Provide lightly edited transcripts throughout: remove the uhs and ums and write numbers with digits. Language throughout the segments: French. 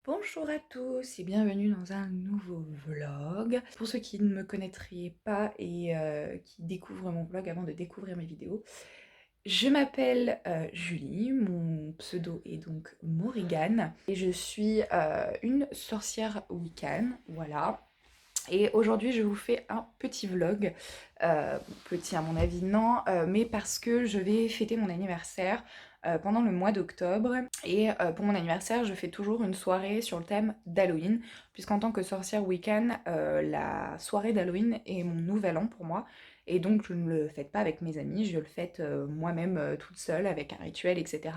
Bonjour à tous et bienvenue dans un nouveau vlog. Pour ceux qui ne me connaîtraient pas et qui découvrent mon vlog avant de découvrir mes vidéos, je m'appelle Julie, mon pseudo est donc Morrigan et je suis une sorcière Wiccan, voilà. Et aujourd'hui je vous fais un petit vlog, petit à mon avis non, mais parce que je vais fêter mon anniversaire pendant le mois d'octobre. Et pour mon anniversaire je fais toujours une soirée sur le thème d'Halloween, puisqu'en tant que sorcière Wiccan, la soirée d'Halloween est mon nouvel an pour moi. Et donc je ne le fête pas avec mes amis, je le fête moi-même toute seule avec un rituel, etc.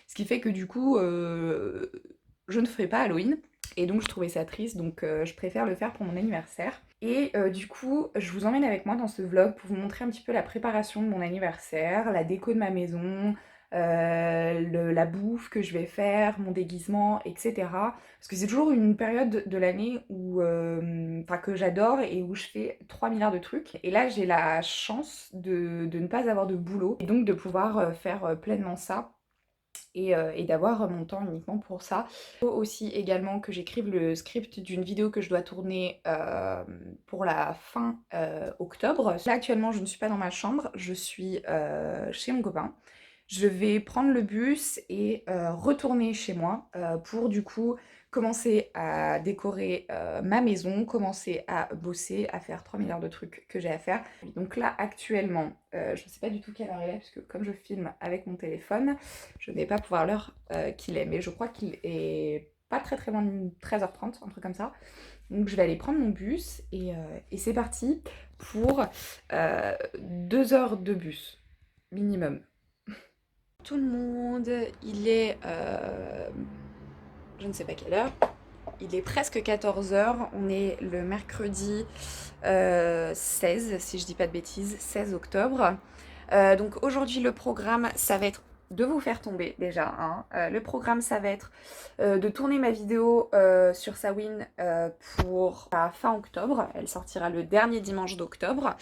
Ce qui fait que du coup je ne ferai pas Halloween. Et donc je trouvais ça triste, donc je préfère le faire pour mon anniversaire. Et du coup, je vous emmène avec moi dans ce vlog pour vous montrer un petit peu la préparation de mon anniversaire, la déco de ma maison, la bouffe que je vais faire, mon déguisement, etc. Parce que c'est toujours une période de l'année où, enfin, que j'adore et où je fais 3 milliards de trucs. Et là, j'ai la chance de ne pas avoir de boulot et donc de pouvoir faire pleinement ça et d'avoir mon temps uniquement pour ça. Il faut aussi également que j'écrive le script d'une vidéo que je dois tourner pour la fin octobre. Là actuellement je ne suis pas dans ma chambre, je suis chez mon copain. Je vais prendre le bus et retourner chez moi pour du coup commencer à décorer ma maison, commencer à bosser, à faire 3 milliards de trucs que j'ai à faire. Donc là actuellement, je ne sais pas du tout quelle heure il est, puisque comme je filme avec mon téléphone, je ne vais pas pouvoir l'heure qu'il est, mais je crois qu'il est pas très loin de 13h30, un truc comme ça. Donc je vais aller prendre mon bus et c'est parti pour 2 heures de bus minimum. Tout le monde, il est je ne sais pas quelle heure, il est presque 14h, on est le mercredi 16, si je dis pas de bêtises, 16 octobre. Donc aujourd'hui le programme ça va être de vous faire tomber déjà, hein. Le programme ça va être de tourner ma vidéo sur Sawin pour la fin octobre, elle sortira le dernier dimanche d'octobre.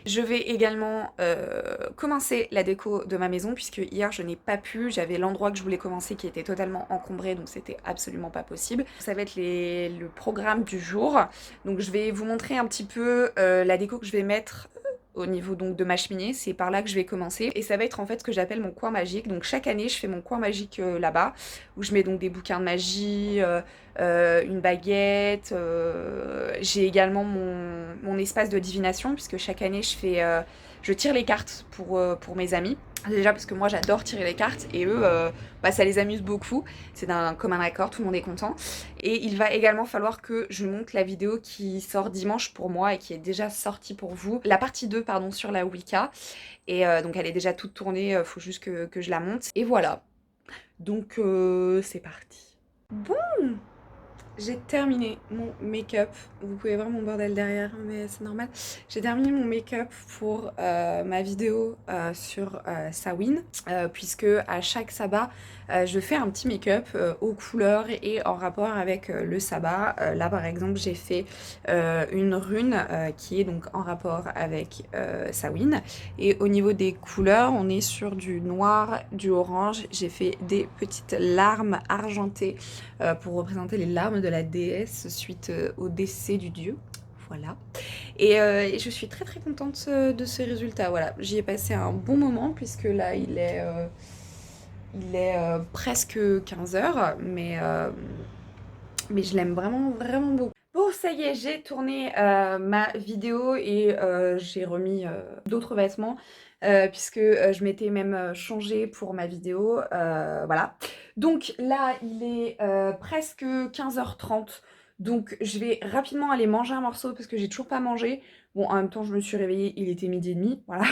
Je vais également commencer la déco de ma maison, puisque hier je n'ai pas pu, j'avais l'endroit que je voulais commencer qui était totalement encombré, donc c'était absolument pas possible. Ça va être le programme du jour, donc je vais vous montrer un petit peu la déco que je vais mettre au niveau donc de ma cheminée, c'est par là que je vais commencer. Et ça va être en fait ce que j'appelle mon coin magique. Donc chaque année je fais mon coin magique là-bas, où je mets donc des bouquins de magie, une baguette, j'ai également mon espace de divination, puisque chaque année je tire les cartes pour mes amis. Déjà parce que moi j'adore tirer les cartes et eux bah, ça les amuse beaucoup, c'est d'un commun accord, tout le monde est content. Et il va également falloir que je monte la vidéo qui sort dimanche pour moi et qui est déjà sortie pour vous, la partie 2 pardon sur la Wicca. Et donc elle est déjà toute tournée, faut juste que je la monte. Et voilà, donc c'est parti. Bon, j'ai terminé mon make-up. Vous pouvez voir mon bordel derrière, mais c'est normal. J'ai terminé mon make-up pour ma vidéo sur Sawin, puisque à chaque sabbat, je fais un petit make-up aux couleurs et en rapport avec le sabbat. Là, par exemple, j'ai fait une rune qui est donc en rapport avec Sawin. Et au niveau des couleurs, on est sur du noir, du orange. J'ai fait des petites larmes argentées pour représenter les larmes de la déesse suite au décès du dieu. Voilà. Et je suis très contente de ce résultat. Voilà, j'y ai passé un bon moment puisque là il est presque 15h, mais je l'aime vraiment beaucoup. Bon, ça y est, j'ai tourné ma vidéo et j'ai remis d'autres vêtements puisque je m'étais même changée pour ma vidéo, voilà. Donc là, il est presque 15h30, donc je vais rapidement aller manger un morceau parce que j'ai toujours pas mangé. Bon, en même temps, je me suis réveillée, il était 12h30, voilà.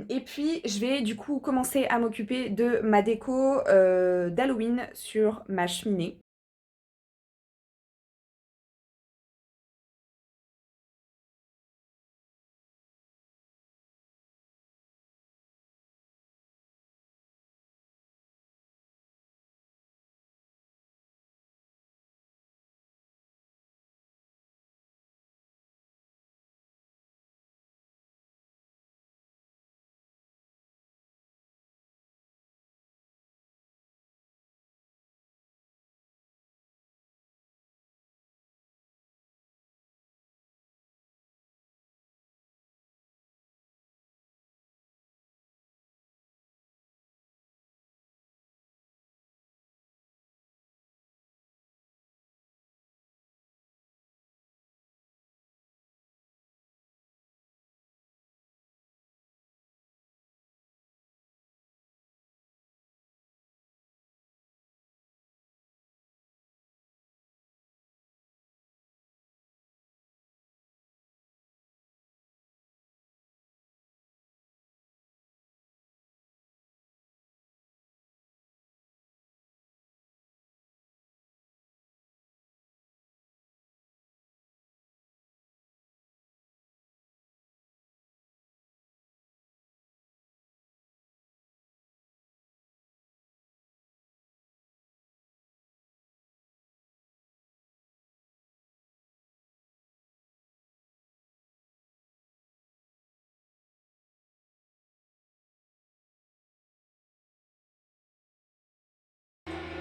Et puis, je vais du coup commencer à m'occuper de ma déco d'Halloween sur ma cheminée.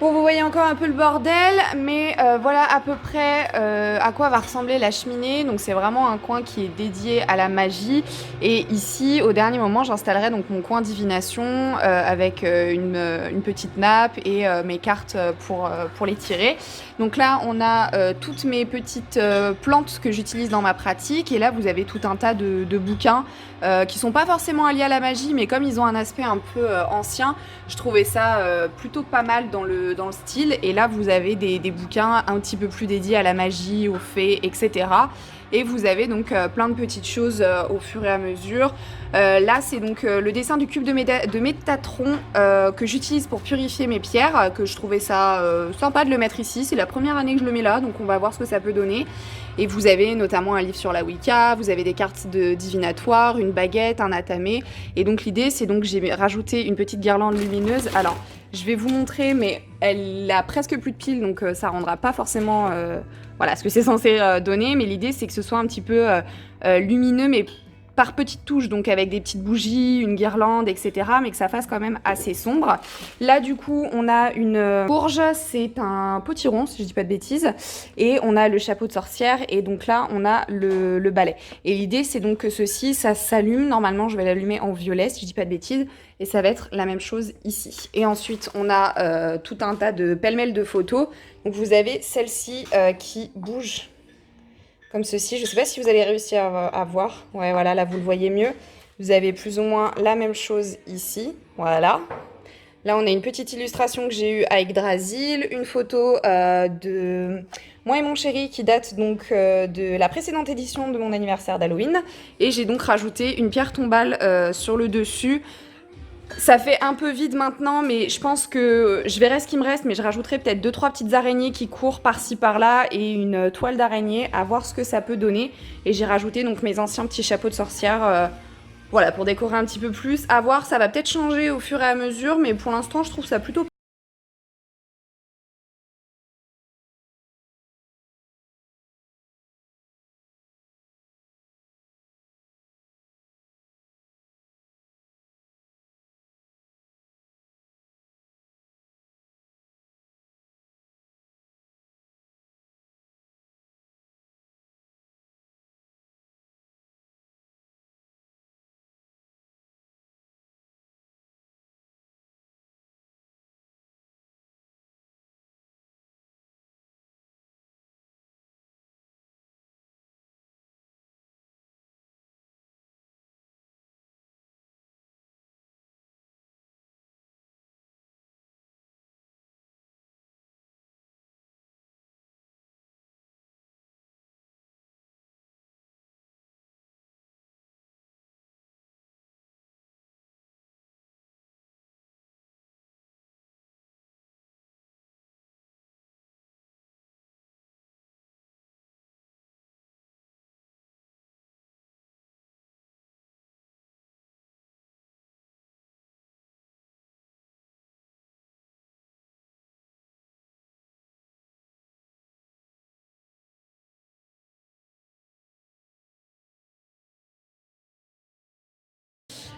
Bon, vous voyez encore un peu le bordel, mais voilà à peu près à quoi va ressembler la cheminée. Donc c'est vraiment un coin qui est dédié à la magie. Et ici, au dernier moment, j'installerai donc mon coin divination avec une petite nappe et mes cartes pour les tirer. Donc là, on a toutes mes petites plantes que j'utilise dans ma pratique. Et là, vous avez tout un tas de bouquins qui sont pas forcément alliés à la magie, mais comme ils ont un aspect un peu ancien, je trouvais ça plutôt pas mal dans le style. Et là, vous avez des bouquins un petit peu plus dédiés à la magie, aux fées, etc. Et vous avez donc plein de petites choses au fur et à mesure. Là, c'est donc le dessin du cube de Métatron que j'utilise pour purifier mes pierres, que je trouvais ça sympa de le mettre ici. C'est la première année que je le mets là, donc on va voir ce que ça peut donner. Et vous avez notamment un livre sur la Wicca, vous avez des cartes de divinatoire, une baguette, un atamé. Et donc l'idée, c'est donc j'ai rajouté une petite guirlande lumineuse. Alors, je vais vous montrer, mais elle a presque plus de piles, donc ça rendra pas forcément voilà, ce que c'est censé donner. Mais l'idée, c'est que ce soit un petit peu lumineux, mais par petites touches, donc avec des petites bougies, une guirlande, etc., mais que ça fasse quand même assez sombre. Là, du coup, on a une courge, c'est un potiron, si je dis pas de bêtises, et on a le chapeau de sorcière, et donc là, on a le balai. Et l'idée, c'est donc que ceci, ça s'allume. Normalement, je vais l'allumer en violet, si je dis pas de bêtises, et ça va être la même chose ici. Et ensuite, on a tout un tas de pêle-mêle de photos. Donc, vous avez celle-ci qui bouge comme ceci. Je ne sais pas si vous allez réussir à voir. Ouais, voilà, là, vous le voyez mieux. Vous avez plus ou moins la même chose ici. Voilà. Là, on a une petite illustration que j'ai eue avec Drasil, une photo de moi et mon chéri qui date donc de la précédente édition de mon anniversaire d'Halloween. Et j'ai donc rajouté une pierre tombale sur le dessus. Ça fait un peu vide maintenant, mais je pense que je verrai ce qui me reste, mais je rajouterai peut-être 2-3 petites araignées qui courent par-ci par-là et une toile d'araignée, à voir ce que ça peut donner. Et j'ai rajouté donc mes anciens petits chapeaux de sorcière, voilà, pour décorer un petit peu plus. À voir, ça va peut-être changer au fur et à mesure, mais pour l'instant, je trouve ça plutôt...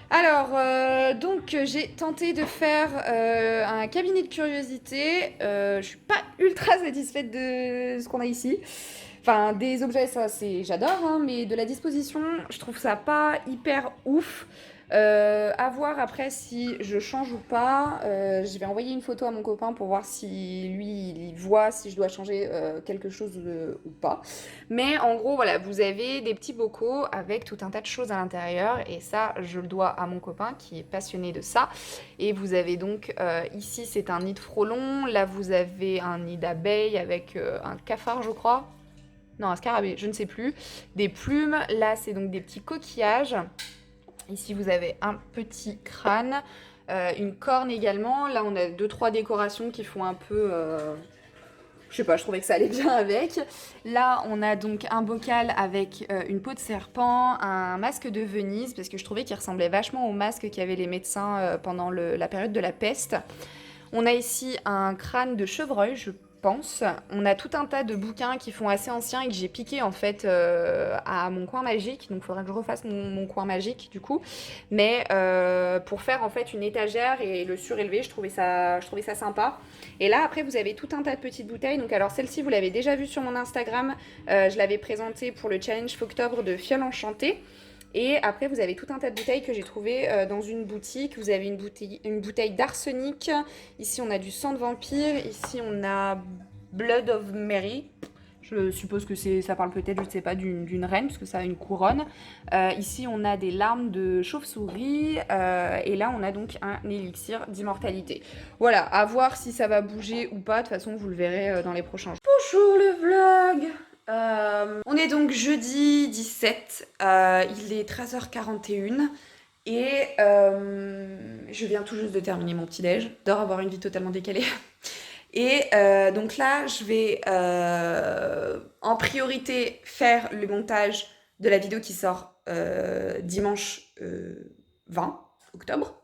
Alors, donc j'ai tenté de faire un cabinet de curiosité. Je suis pas ultra satisfaite de ce qu'on a ici. Enfin, des objets, ça, c'est j'adore, hein, mais de la disposition, je trouve ça pas hyper ouf. À voir après si je change ou pas. Je vais envoyer une photo à mon copain pour voir si lui il voit si je dois changer quelque chose ou pas. Mais en gros, voilà, vous avez des petits bocaux avec tout un tas de choses à l'intérieur. Et ça, je le dois à mon copain qui est passionné de ça. Et vous avez donc, ici, c'est un nid de frelon. Là, vous avez un nid d'abeille avec un cafard, je crois. Non, un scarabée, je ne sais plus. Des plumes. Là, c'est donc des petits coquillages. Ici, vous avez un petit crâne. Une corne également. Là, on a 2-3 décorations qui font un peu... je sais pas, je trouvais que ça allait bien avec. Là, on a donc un bocal avec une peau de serpent, un masque de Venise, parce que je trouvais qu'il ressemblait vachement au masque qu'avaient les médecins pendant la période de la peste. On a ici un crâne de chevreuil, je pense. On a tout un tas de bouquins qui font assez anciens et que j'ai piqué en fait à mon coin magique. Donc il faudra que je refasse mon coin magique du coup. Mais pour faire en fait une étagère et le surélever, je trouvais ça sympa. Et là après vous avez tout un tas de petites bouteilles. Donc alors celle-ci vous l'avez déjà vue sur mon Instagram. Je l'avais présentée pour le challenge Octobre de Fiole Enchantée. Et après, vous avez tout un tas de bouteilles que j'ai trouvées dans une boutique. Vous avez une bouteille d'arsenic. Ici, on a du sang de vampire. Ici, on a Blood of Mary. Je suppose que ça parle peut-être, je ne sais pas, d'une reine, parce que ça a une couronne. Ici, on a des larmes de chauve-souris. Et là, on a donc un élixir d'immortalité. Voilà, à voir si ça va bouger ou pas. De toute façon, vous le verrez dans les prochains jours. Bonjour le vlog. On est donc jeudi 17, il est 13h41 et je viens tout juste de terminer mon petit-déj. J'adore avoir une vie totalement décalée. Et donc là, je vais en priorité faire le montage de la vidéo qui sort dimanche 20 octobre.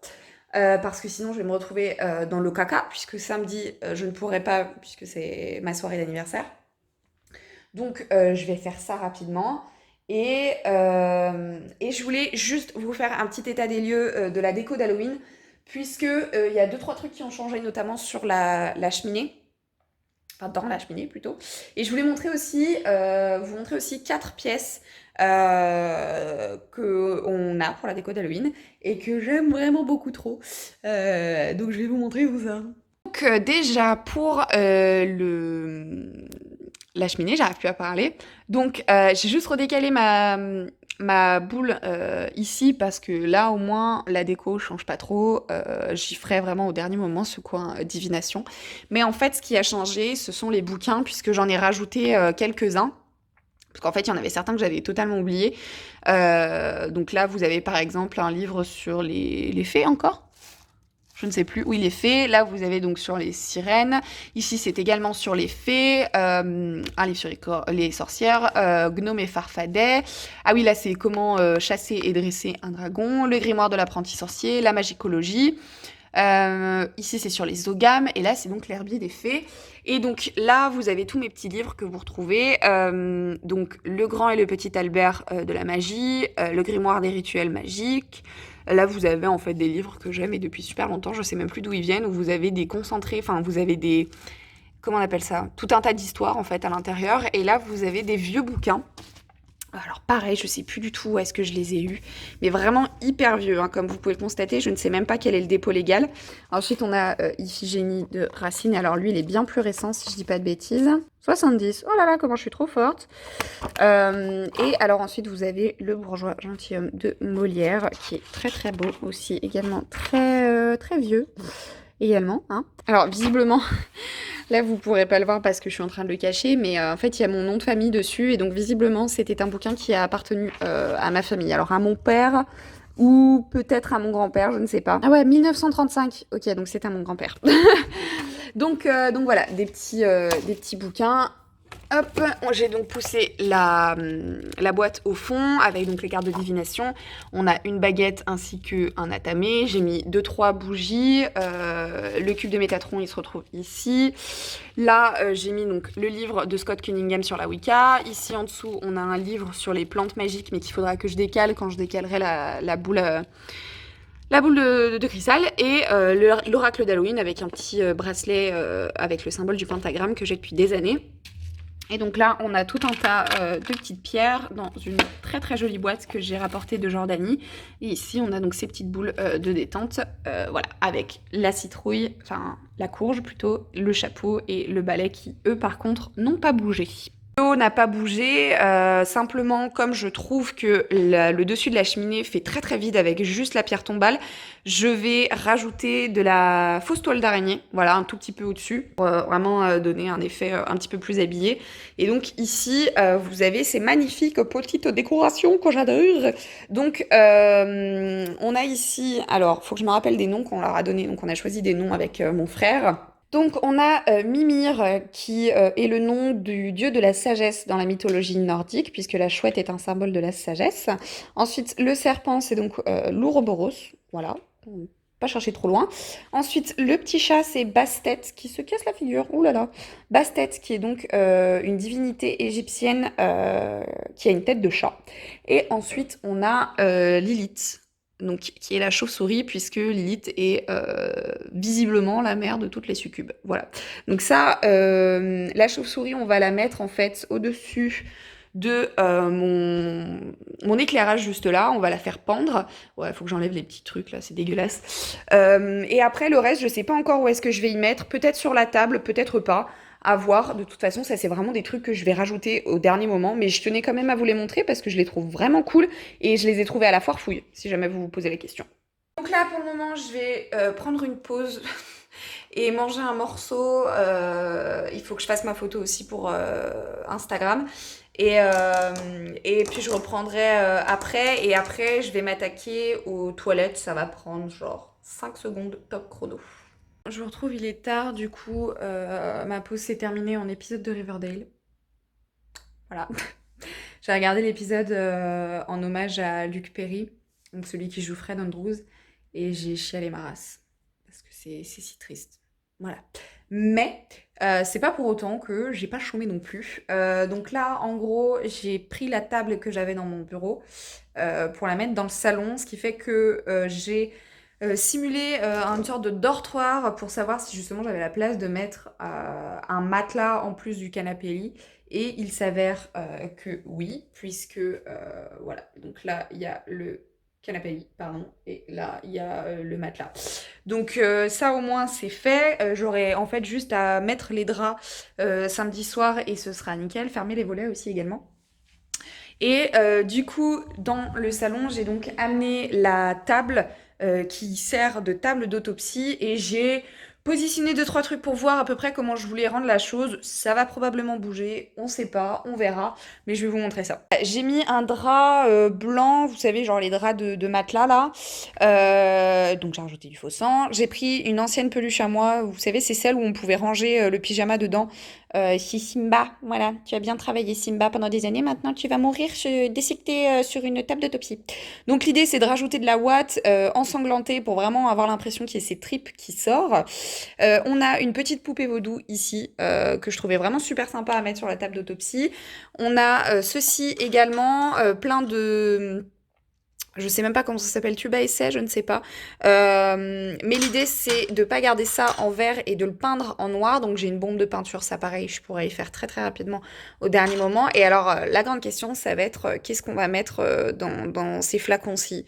Parce que sinon je vais me retrouver dans le caca, puisque samedi je ne pourrai pas, puisque c'est ma soirée d'anniversaire. Donc je vais faire ça rapidement. Et je voulais juste vous faire un petit état des lieux de la déco d'Halloween, puisque il y a 2-3 trucs qui ont changé, notamment sur la cheminée. Enfin, dans la cheminée plutôt. Et je voulais vous montrer aussi 4 pièces qu'on a pour la déco d'Halloween et que j'aime vraiment beaucoup trop. Donc je vais vous montrer tout ça. Donc déjà pour la cheminée, j'arrive plus à parler. Donc j'ai juste redécalé ma boule ici parce que là au moins la déco change pas trop. J'y ferai vraiment au dernier moment ce coin divination. Mais en fait ce qui a changé ce sont les bouquins puisque j'en ai rajouté quelques-uns. Parce qu'en fait, il y en avait certains que j'avais totalement oubliés. Donc là, vous avez par exemple un livre sur les fées encore. Je ne sais plus où il est fait. Là, vous avez donc sur les sirènes. Ici, c'est également sur les fées. Un livre sur les sorcières. Gnome et farfadet. Ah oui, là, c'est comment chasser et dresser un dragon. Le grimoire de l'apprenti sorcier. La magicologie. Ici, c'est sur les ogames. Et là, c'est donc l'herbier des fées. Et donc là, vous avez tous mes petits livres que vous retrouvez. Donc, Le Grand et le Petit Albert de la magie. Le grimoire des rituels magiques. Là, vous avez en fait des livres que j'aime et depuis super longtemps, je sais même plus d'où ils viennent, où vous avez des concentrés, enfin vous avez des, comment on appelle ça, tout un tas d'histoires en fait à l'intérieur. Et là, vous avez des vieux bouquins. Alors pareil, je sais plus du tout où est-ce que je les ai eus, mais vraiment hyper vieux, hein, comme vous pouvez le constater, je ne sais même pas quel est le dépôt légal. Ensuite, on a Iphigénie de Racine, alors lui, il est bien plus récent, si je dis pas de bêtises. 70, oh là là, comment je suis trop forte. Et alors ensuite, vous avez Le bourgeois gentilhomme de Molière, qui est très très beau aussi, également très, très vieux, également. Hein. Alors visiblement... Là, vous pourrez pas le voir parce que je suis en train de le cacher, mais en fait, il y a mon nom de famille dessus, et donc visiblement, c'était un bouquin qui a appartenu à ma famille. Alors, à mon père, ou peut-être à mon grand-père, je ne sais pas. Ah ouais, 1935. Ok, donc c'est à mon grand-père. donc voilà, des petits bouquins. Hop, j'ai donc poussé la boîte au fond avec donc les cartes de divination. On a une baguette ainsi qu'un atamé. J'ai mis 2-3 bougies. Le cube de Métatron, il se retrouve ici. Là, j'ai mis donc le livre de Scott Cunningham sur la Wicca. Ici en dessous, on a un livre sur les plantes magiques, mais qu'il faudra que je décale quand je décalerai la boule. La boule de cristal et l'oracle d'Halloween avec un petit bracelet avec le symbole du pentagramme que j'ai depuis des années. Et donc là, on a tout un tas de petites pierres dans une très très jolie boîte que j'ai rapportée de Jordanie. Et ici, on a donc ces petites boules de détente, voilà, avec la citrouille, enfin la courge plutôt, le chapeau et le balai qui, eux, par contre, n'ont pas bougé. L'eau n'a pas bougé, simplement comme je trouve que le dessus de la cheminée fait très très vide avec juste la pierre tombale, je vais rajouter de la fausse toile d'araignée, voilà, un tout petit peu au-dessus, pour vraiment donner un effet un petit peu plus habillé. Et donc ici, vous avez ces magnifiques petites décorations que j'adore. Donc on a ici, alors faut que je me rappelle des noms qu'on leur a donnés, donc on a choisi des noms avec mon frère. Donc on a Mimir qui est le nom du dieu de la sagesse dans la mythologie nordique, puisque la chouette est un symbole de la sagesse. Ensuite, le serpent, c'est donc l'Ouroboros, voilà, pas chercher trop loin. Ensuite, le petit chat, c'est Bastet qui se casse la figure. Ouh là là. Bastet, qui est donc une divinité égyptienne qui a une tête de chat. Et ensuite, on a Lilith, donc, qui est la chauve-souris, puisque Lilith est visiblement la mère de toutes les succubes. Voilà. Donc ça, la chauve-souris, on va la mettre en fait au-dessus de mon éclairage juste là. On va la faire pendre. Ouais, faut que j'enlève les petits trucs là, c'est dégueulasse. Et après, le reste, je sais pas encore où est-ce que je vais y mettre. Peut-être sur la table, peut-être pas. À voir. De toute façon, ça, c'est vraiment des trucs que je vais rajouter au dernier moment. Mais je tenais quand même à vous les montrer parce que je les trouve vraiment cool. Et je les ai trouvés à la foire fouille, si jamais vous vous posez la question. Donc là, pour le moment, je vais prendre une pause et manger un morceau. Il faut que je fasse ma photo aussi pour Instagram. Et puis je reprendrai après. Et après, je vais m'attaquer aux toilettes. Ça va prendre genre 5 secondes top chrono. Je vous retrouve, il est tard. Du coup, ma pause s'est terminée en épisode de Riverdale. Voilà. J'ai regardé l'épisode en hommage à Luke Perry, donc celui qui joue Fred Andrews. Et j'ai chialé ma race. Parce que c'est si triste. Voilà. Mais c'est pas pour autant que j'ai pas chômé non plus. Donc là, en gros, j'ai pris la table que j'avais dans mon bureau pour la mettre dans le salon, ce qui fait que j'ai simulé une sorte de dortoir pour savoir si justement j'avais la place de mettre un matelas en plus du canapé lit. Et il s'avère que oui, puisque voilà. Donc là, il y a le canapé lit, pardon, et là, il y a le matelas. Donc ça, au moins, c'est fait. J'aurai en fait juste à mettre les draps samedi soir et ce sera nickel. Fermer les volets aussi également. Et du coup, dans le salon, j'ai donc amené la table qui sert de table d'autopsie et j'ai positionné 2-3 trucs pour voir à peu près comment je voulais rendre la chose. Ça va probablement bouger, on sait pas, on verra, mais je vais vous montrer ça. J'ai mis un drap blanc, vous savez, genre les draps de matelas là. Donc j'ai rajouté du faux sang. J'ai pris une ancienne peluche à moi, vous savez, c'est celle où on pouvait ranger le pyjama dedans. Si Simba, voilà, tu as bien travaillé Simba pendant des années, maintenant tu vas mourir déchiqueté sur une table d'autopsie. Donc l'idée c'est de rajouter de la ouate ensanglantée pour vraiment avoir l'impression qu'il y ait ces tripes qui sortent. On a une petite poupée vaudou ici que je trouvais vraiment super sympa à mettre sur la table d'autopsie. On a ceci également, plein de... Je sais même pas comment ça s'appelle, tube à essai, je ne sais pas. Mais l'idée, c'est de pas garder ça en vert et de le peindre en noir. Donc j'ai une bombe de peinture, ça pareil, je pourrais y faire très très rapidement au dernier moment. Et alors, la grande question, ça va être qu'est-ce qu'on va mettre dans ces flacons-ci.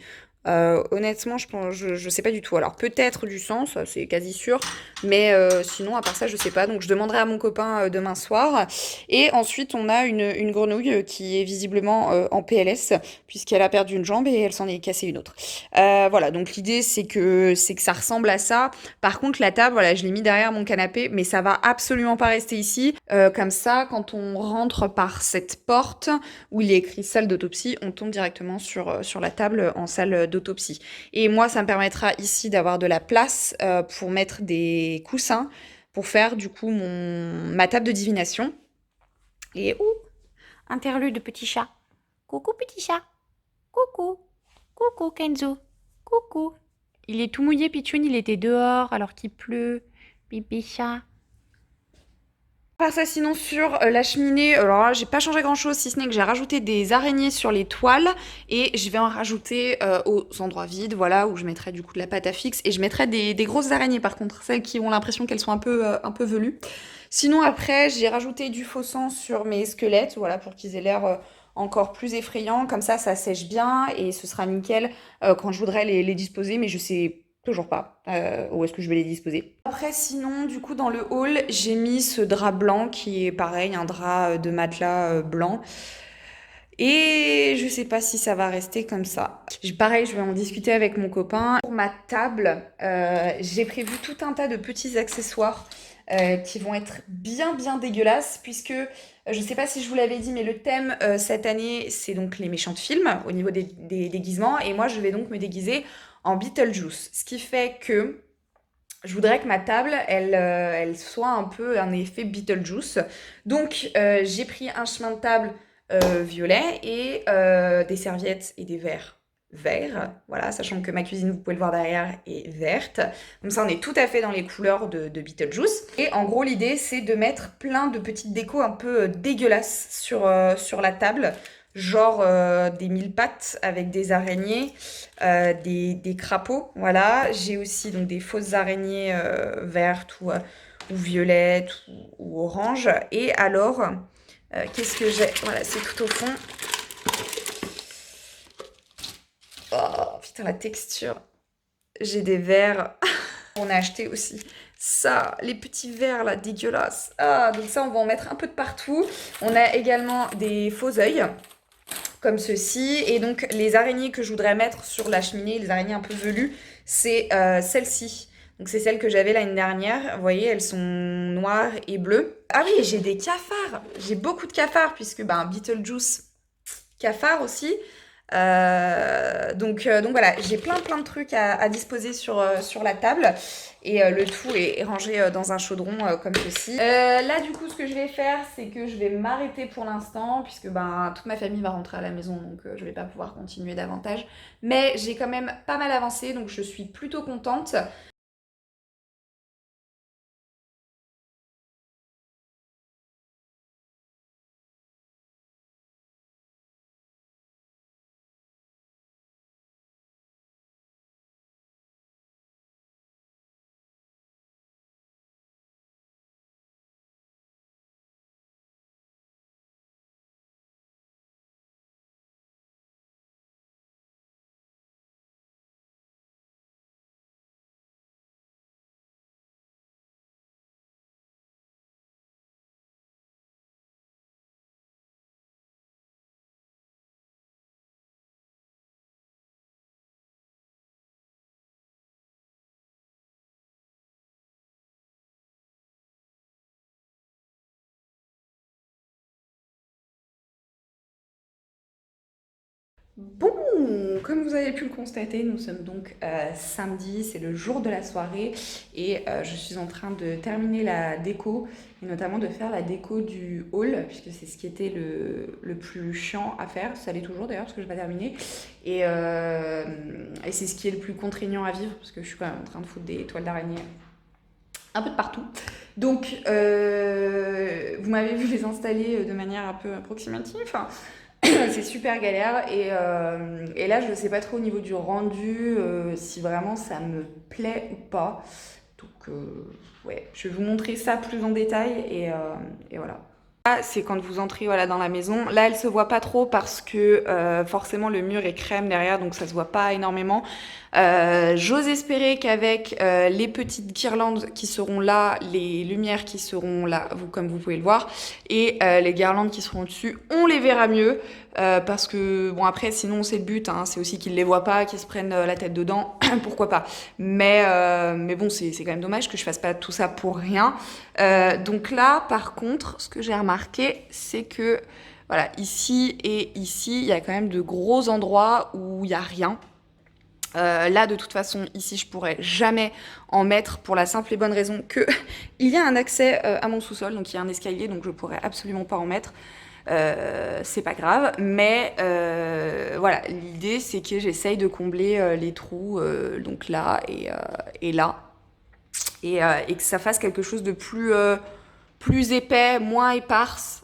Honnêtement, je sais pas du tout. Alors peut-être du sang, ça c'est quasi sûr, mais sinon à part ça, je sais pas. Donc je demanderai à mon copain demain soir. Et ensuite, on a une grenouille qui est visiblement en PLS puisqu'elle a perdu une jambe et elle s'en est cassée une autre. Voilà. Donc l'idée c'est que ça ressemble à ça. Par contre, la table, voilà, je l'ai mis derrière mon canapé, mais ça va absolument pas rester ici. Comme ça, quand on rentre par cette porte où il est écrit salle d'autopsie, on tombe directement sur la table en salle d'autopsie. Et moi, ça me permettra ici d'avoir de la place pour mettre des coussins pour faire du coup ma table de divination. Et interlude de petit chat. Coucou petit chat. Coucou. Coucou Kenzo. Coucou. Il est tout mouillé, Pichoun, il était dehors alors qu'il pleut. Pipi chat. Par ça, sinon sur la cheminée, alors là, j'ai pas changé grand chose si ce n'est que j'ai rajouté des araignées sur les toiles et je vais en rajouter aux endroits vides, voilà, où je mettrai du coup de la pâte à fixe et je mettrai des grosses araignées par contre, celles qui ont l'impression qu'elles sont un peu velues. Sinon après, j'ai rajouté du faux sang sur mes squelettes, voilà, pour qu'ils aient l'air encore plus effrayants, comme ça sèche bien et ce sera nickel quand je voudrais les disposer, mais je sais toujours pas où est-ce que je vais les disposer. Après, sinon, du coup, dans le hall, j'ai mis ce drap blanc qui est pareil, un drap de matelas blanc. Et je sais pas si ça va rester comme ça. Pareil, je vais en discuter avec mon copain. Pour ma table, j'ai prévu tout un tas de petits accessoires qui vont être bien dégueulasses puisque je sais pas si je vous l'avais dit, mais le thème cette année, c'est donc les méchants de films au niveau des déguisements. Et moi, je vais donc me déguiser en Beetlejuice. Ce qui fait que je voudrais que ma table, elle soit un peu un effet Beetlejuice. Donc, j'ai pris un chemin de table violet et des serviettes et des verres vert, voilà, sachant que ma cuisine, vous pouvez le voir derrière, est verte. Comme ça, on est tout à fait dans les couleurs de Beetlejuice. Et en gros, l'idée, c'est de mettre plein de petites décos un peu dégueulasses sur la table, genre des mille pattes avec des araignées, des crapauds, voilà. J'ai aussi donc des fausses araignées vertes ou violettes ou oranges. Et alors, qu'est-ce que j'ai? Voilà, c'est tout au fond. Oh, putain, la texture. J'ai des verres. On a acheté aussi ça, les petits verres là, dégueulasses. Ah, donc ça, on va en mettre un peu de partout. On a également des faux œils, comme ceci. Et donc, les araignées que je voudrais mettre sur la cheminée, les araignées un peu velues, c'est celles-ci. Donc, c'est celles que j'avais l'année dernière. Vous voyez, elles sont noires et bleues. Ah oui, j'ai des cafards. J'ai beaucoup de cafards, puisque Beetlejuice, cafard aussi. Donc voilà, j'ai plein de trucs à disposer sur la table et le tout est rangé dans un chaudron comme ceci. Là du coup ce que je vais faire c'est que je vais m'arrêter pour l'instant puisque toute ma famille va rentrer à la maison donc je vais pas pouvoir continuer davantage. Mais j'ai quand même pas mal avancé donc je suis plutôt contente. Bon, comme vous avez pu le constater, nous sommes donc samedi, c'est le jour de la soirée et je suis en train de terminer la déco et notamment de faire la déco du hall puisque c'est ce qui était le plus chiant à faire, ça l'est toujours d'ailleurs parce que je n'ai pas terminé et c'est ce qui est le plus contraignant à vivre parce que je suis quand même en train de foutre des toiles d'araignée un peu de partout. Donc vous m'avez vu les installer de manière un peu approximative. Enfin, c'est super galère et là je ne sais pas trop au niveau du rendu si vraiment ça me plaît ou pas. Donc ouais, je vais vous montrer ça plus en détail et voilà. Là, c'est quand vous entrez voilà, dans la maison. Là, elle se voit pas trop parce que forcément le mur est crème derrière, donc ça se voit pas énormément. J'ose espérer qu'avec les petites guirlandes qui seront là, les lumières qui seront là, comme vous pouvez le voir, et les guirlandes qui seront dessus, on les verra mieux. Parce que bon après sinon c'est le but, hein, c'est aussi qu'ils les voient pas, qu'ils se prennent la tête dedans, pourquoi pas. Mais bon c'est quand même dommage que je fasse pas tout ça pour rien. Donc là par contre ce que j'ai remarqué c'est que voilà ici et ici il y a quand même de gros endroits où il y a rien. Là, de toute façon, ici, je pourrais jamais en mettre pour la simple et bonne raison que il y a un accès à mon sous-sol, donc il y a un escalier, donc je pourrais absolument pas en mettre. C'est pas grave, mais voilà, l'idée c'est que j'essaye de combler les trous, donc là et là, et que ça fasse quelque chose de plus épais, moins éparse,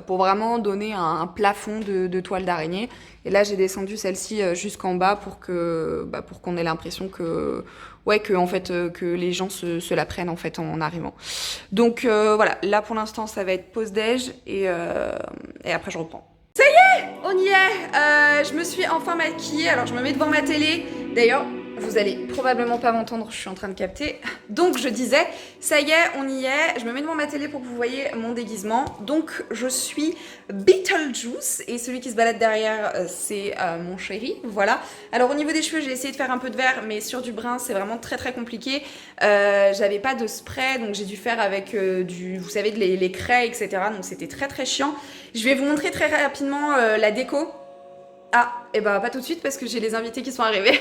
pour vraiment donner un plafond de toile d'araignée. Et là, j'ai descendu celle-ci jusqu'en bas pour qu'on ait l'impression que, ouais, que en fait, que les gens se la prennent en fait en arrivant. Donc voilà, là pour l'instant, ça va être pause déj et après je reprends. On y est. Je me suis enfin maquillée. Alors je me mets devant ma télé. D'ailleurs, vous allez probablement pas m'entendre, je suis en train de capter. Donc je disais, ça y est, on y est. Je me mets devant ma télé pour que vous voyez mon déguisement. Donc je suis Beetlejuice et celui qui se balade derrière, c'est mon chéri. Voilà. Alors au niveau des cheveux, j'ai essayé de faire un peu de vert, mais sur du brun, c'est vraiment très compliqué. J'avais pas de spray, donc j'ai dû faire avec vous savez, les craies, etc. Donc c'était très chiant. Je vais vous montrer très rapidement la déco. Ah, et bah pas tout de suite parce que j'ai les invités qui sont arrivés.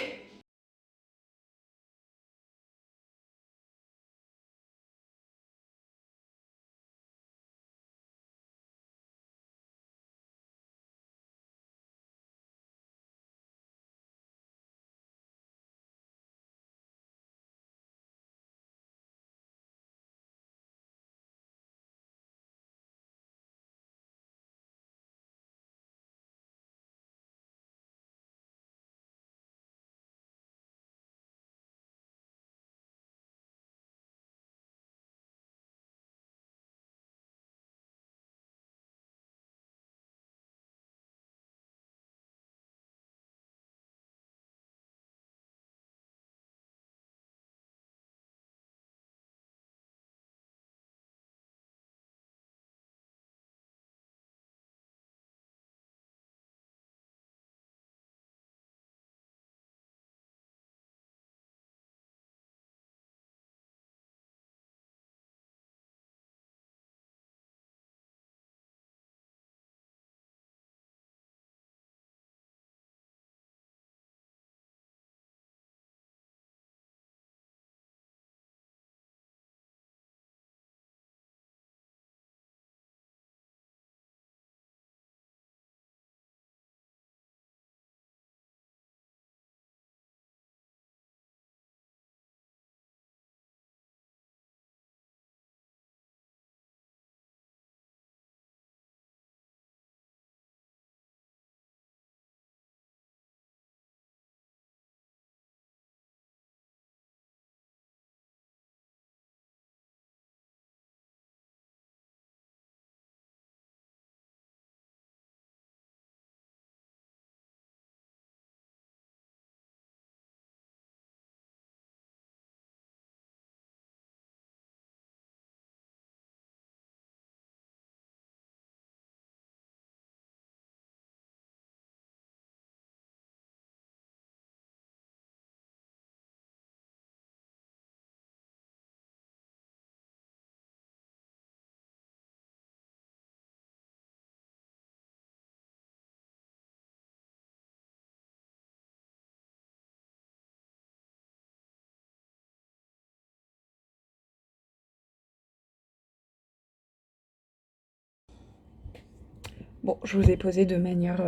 Bon, je vous ai posé de manière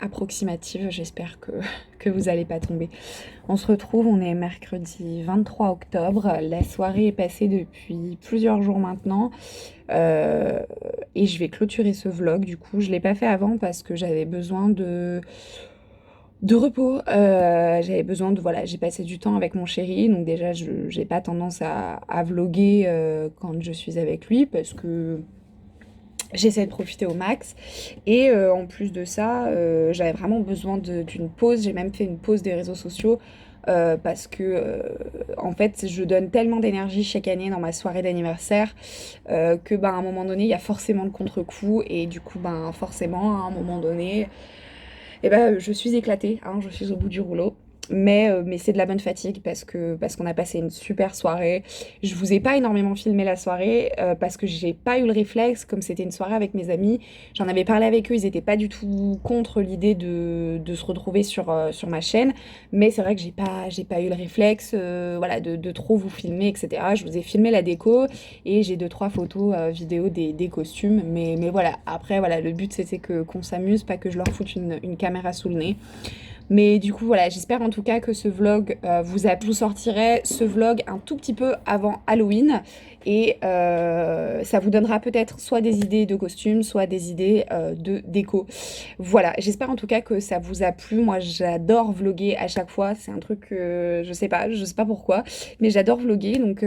approximative, j'espère que vous allez pas tomber. On se retrouve, on est mercredi 23 octobre, la soirée est passée depuis plusieurs jours maintenant, euh, et je vais clôturer ce vlog. Du coup, je l'ai pas fait avant parce que j'avais besoin de repos. J'avais besoin de, voilà, j'ai passé du temps avec mon chéri, donc déjà, je j'ai pas tendance à vloguer quand je suis avec lui parce que j'essaie de profiter au max. Et en plus de ça, j'avais vraiment besoin d'une pause. J'ai même fait une pause des réseaux sociaux parce que, en fait, je donne tellement d'énergie chaque année dans ma soirée d'anniversaire que, ben, à un moment donné, il y a forcément le contre-coup. Et du coup, ben, forcément, à un moment donné, et ben, je suis éclatée, hein, je suis au bout du rouleau. Mais c'est de la bonne fatigue parce qu'on a passé une super soirée. Je vous ai pas énormément filmé la soirée parce que j'ai pas eu le réflexe, comme c'était une soirée avec mes amis. J'en avais parlé avec eux, ils étaient pas du tout contre l'idée de se retrouver sur ma chaîne. Mais c'est vrai que j'ai pas eu le réflexe voilà, de trop vous filmer, etc. Je vous ai filmé la déco et j'ai deux, trois photos vidéo des costumes. Mais voilà, après, voilà, le but c'était qu'on s'amuse, pas que je leur foute une caméra sous le nez. Mais du coup, voilà, j'espère en tout cas que ce vlog vous a plu. Je vous sortirai ce vlog un tout petit peu avant Halloween et ça vous donnera peut-être soit des idées de costumes, soit des idées de déco. Voilà, j'espère en tout cas que ça vous a plu. Moi, j'adore vlogger à chaque fois. C'est un truc que je sais pas pourquoi, mais j'adore vlogger. Donc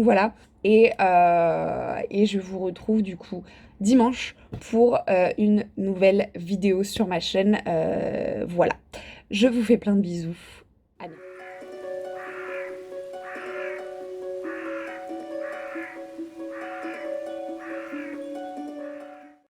voilà. Et je vous retrouve du coup dimanche pour une nouvelle vidéo sur ma chaîne. Voilà. Je vous fais plein de bisous